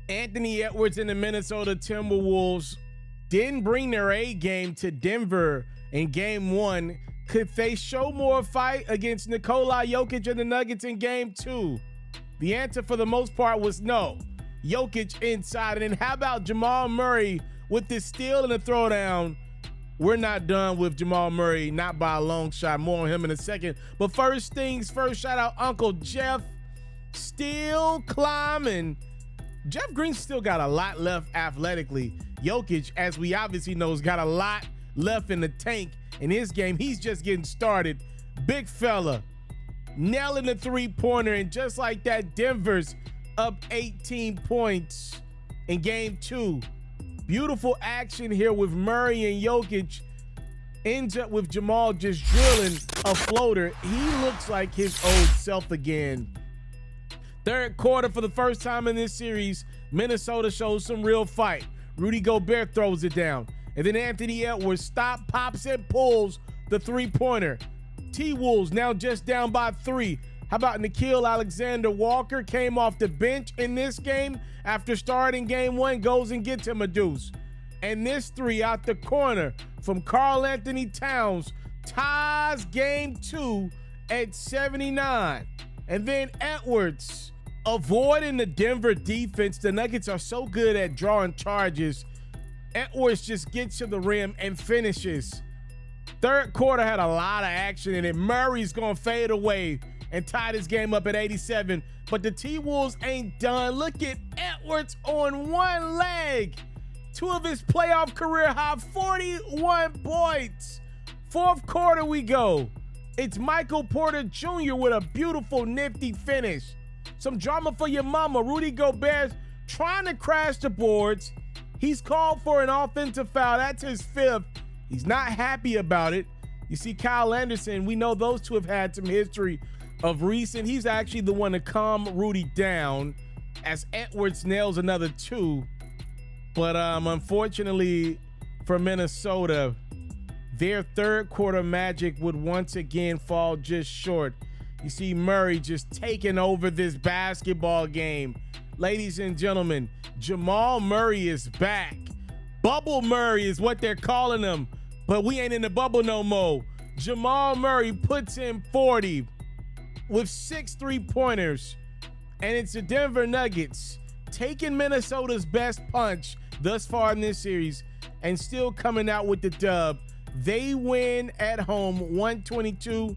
Anthony Edwards and the Minnesota Timberwolves didn't bring their A game to Denver in game one. Could they show more fight against Nikola Jokic and the Nuggets in game two? The answer for the most part was no. Jokic inside. And then how about Jamal Murray with the steal and the throwdown? We're not done with Jamal Murray, not by a long shot. More on him in a second. But first things first, shout out Uncle Jeff. Still climbing. Jeff Green still got a lot left athletically. Jokic, as we obviously know, has got a lot left in the tank in his game. He's just getting started. Big fella, nailing the three-pointer, and just like that, Denver's up 18 points in game two. Beautiful action here with Murray and Jokic. Ends up with Jamal just drilling a floater. He looks like his old self again. Third quarter, for the first time in this series, Minnesota shows some real fight. Rudy Gobert throws it down. And then Anthony Edwards stops, pops, and pulls the three-pointer. T-Wolves now just down by 3. How about Nickeil Alexander-Walker came off the bench in this game after starting game one, goes and gets him a deuce. And this three out the corner from Karl Anthony Towns ties game two at 79. And then Edwards avoiding the Denver defense. The Nuggets are so good at drawing charges. Edwards just gets to the rim and finishes. Third quarter had a lot of action in it. Murray's gonna fade away and tie this game up at 87. But the T-Wolves ain't done. Look at Edwards on one leg. 2 of his playoff career high, 41 points. Fourth quarter we go. It's Michael Porter Jr. with a beautiful, nifty finish. Some drama for your mama. Rudy Gobert trying to crash the boards. He's called for an offensive foul. That's his 5th. He's not happy about it. You see Kyle Anderson, we know those two have had some history of recent. He's actually the one to calm Rudy down as Edwards nails another 2. But unfortunately for Minnesota, their third quarter magic would once again fall just short. You see Murray just taking over this basketball game. Ladies and gentlemen, Jamal Murray is back. Bubble Murray is what they're calling him, but we ain't in the bubble no more. Jamal Murray puts in 40 with 6 3-pointers, and it's the Denver Nuggets taking Minnesota's best punch thus far in this series and still coming out with the dub. They win at home 122-113.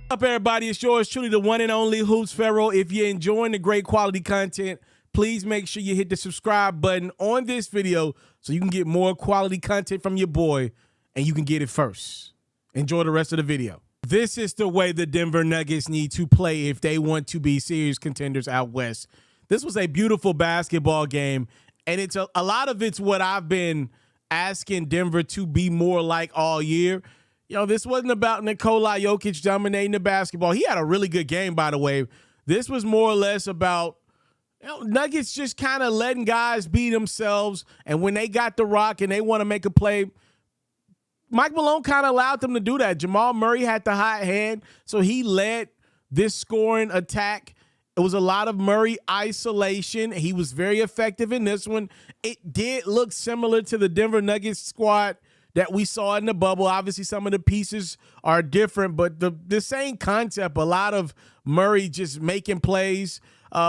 What's up, everybody? It's yours truly, the one and only Hoops FERRO. If you're enjoying the great quality content, please make sure you hit the subscribe button on this video so you can get more quality content from your boy and you can get it first. Enjoy the rest of the video. This is the way the Denver Nuggets need to play if they want to be serious contenders out west. This was a beautiful basketball game, and it's a lot of it's what I've been asking Denver to be more like all year. You know, this wasn't about Nikola Jokic dominating the basketball. He had a really good game, by the way. This was more or less about, you know, Nuggets just kind of letting guys be themselves, and when they got the rock and they want to make a play, Mike Malone kind of allowed them to do that. Jamal Murray had the hot hand, so he led this scoring attack. It was a lot of Murray isolation. He was very effective in this one. It did look similar to the Denver Nuggets squad that we saw in the bubble. Obviously, some of the pieces are different, but the same concept. A lot of Murray just making plays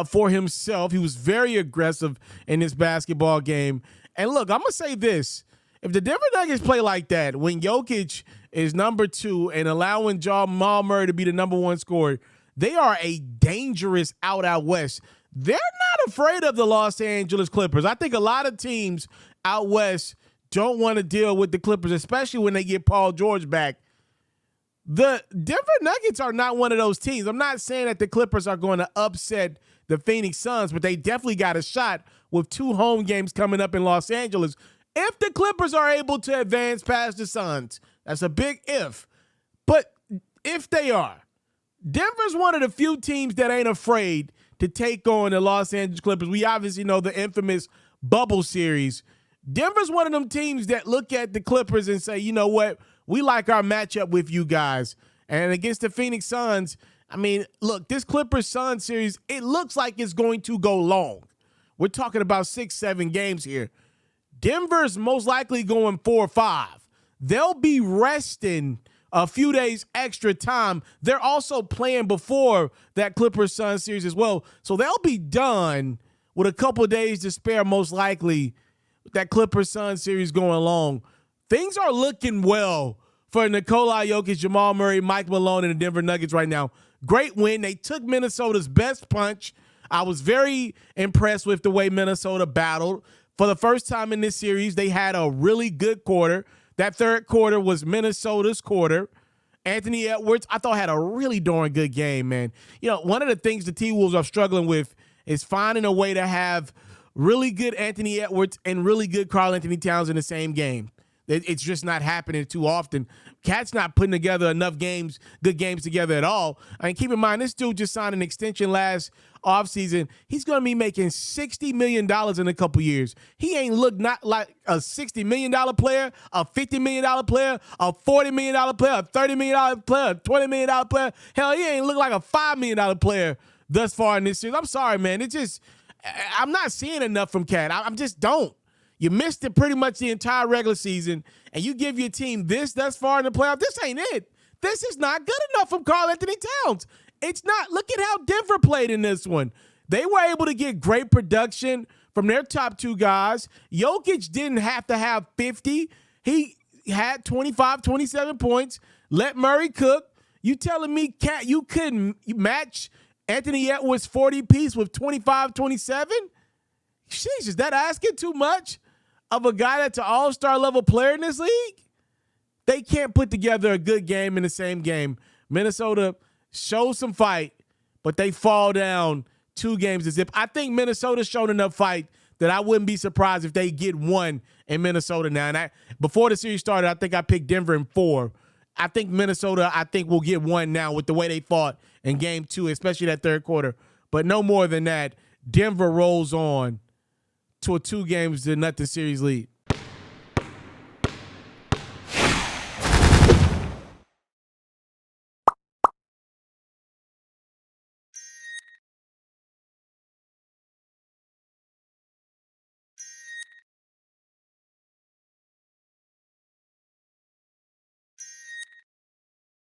for himself. He was very aggressive in this basketball game. And look, I'm going to say this. If the Denver Nuggets play like that, when Jokic is number 2 and allowing Jamal Murray to be the number 1 scorer, they are a dangerous out west. They're not afraid of the Los Angeles Clippers. I think a lot of teams out west don't want to deal with the Clippers, especially when they get Paul George back. The Denver Nuggets are not one of those teams. I'm not saying that the Clippers are going to upset the Phoenix Suns, but they definitely got a shot with 2 home games coming up in Los Angeles. If the Clippers are able to advance past the Suns, that's a big if. But if they are, Denver's one of the few teams that ain't afraid to take on the Los Angeles Clippers. We obviously know the infamous bubble series. Denver's one of them teams that look at the Clippers and say, you know what, we like our matchup with you guys. And against the Phoenix Suns, I mean, look, this Clippers-Suns series, it looks like it's going to go long. We're talking about 6-7 games here. Denver's most likely going 4 or 5. They'll be resting a few days extra time. They're also playing before that Clippers-Suns series as well. So they'll be done with a couple of days to spare, most likely, with that Clippers-Suns series going long. Things are looking well for Nikola Jokic, Jamal Murray, Mike Malone, and the Denver Nuggets right now. Great win. They took Minnesota's best punch. I was very impressed with the way Minnesota battled. For the first time in this series, they had a really good quarter. That third quarter was Minnesota's quarter. Anthony Edwards, I thought, had a really darn good game, man. You know, one of the things the T-Wolves are struggling with is finding a way to have really good Anthony Edwards and really good Karl-Anthony Towns in the same game. It's just not happening too often. Cat's not putting together enough games, good games together at all. I mean, keep in mind, this dude just signed an extension last offseason. He's going to be making $60 million in a couple years. He ain't look not like a $60 million player, a $50 million player, a $40 million player, a $30 million player, a $20 million player. Hell, he ain't look like a $5 million player thus far in this series. I'm sorry, man. I'm not seeing enough from Cat. I just don't. You missed it pretty much the entire regular season, and you give your team this thus far in the playoff. This ain't it. This is not good enough from Karl-Anthony Towns. It's not. Look at how Denver played in this one. They were able to get great production from their top two guys. Jokic didn't have to have 50. He had 25, 27 points. Let Murray cook. You telling me, Cat, you couldn't match Anthony Edwards' 40-piece with 25, 27? Sheesh, is that asking too much of a guy that's an all-star level player in this league? They can't put together a good game in the same game. Minnesota shows some fight, but they fall down 2 games to zip. I think Minnesota showed enough fight that I wouldn't be surprised if they get 1 in Minnesota now. And before the series started, I think I picked Denver in 4. I think Minnesota, will get 1 now with the way they fought in game 2, especially that third quarter. But no more than that. Denver rolls on to a 2-0 series lead.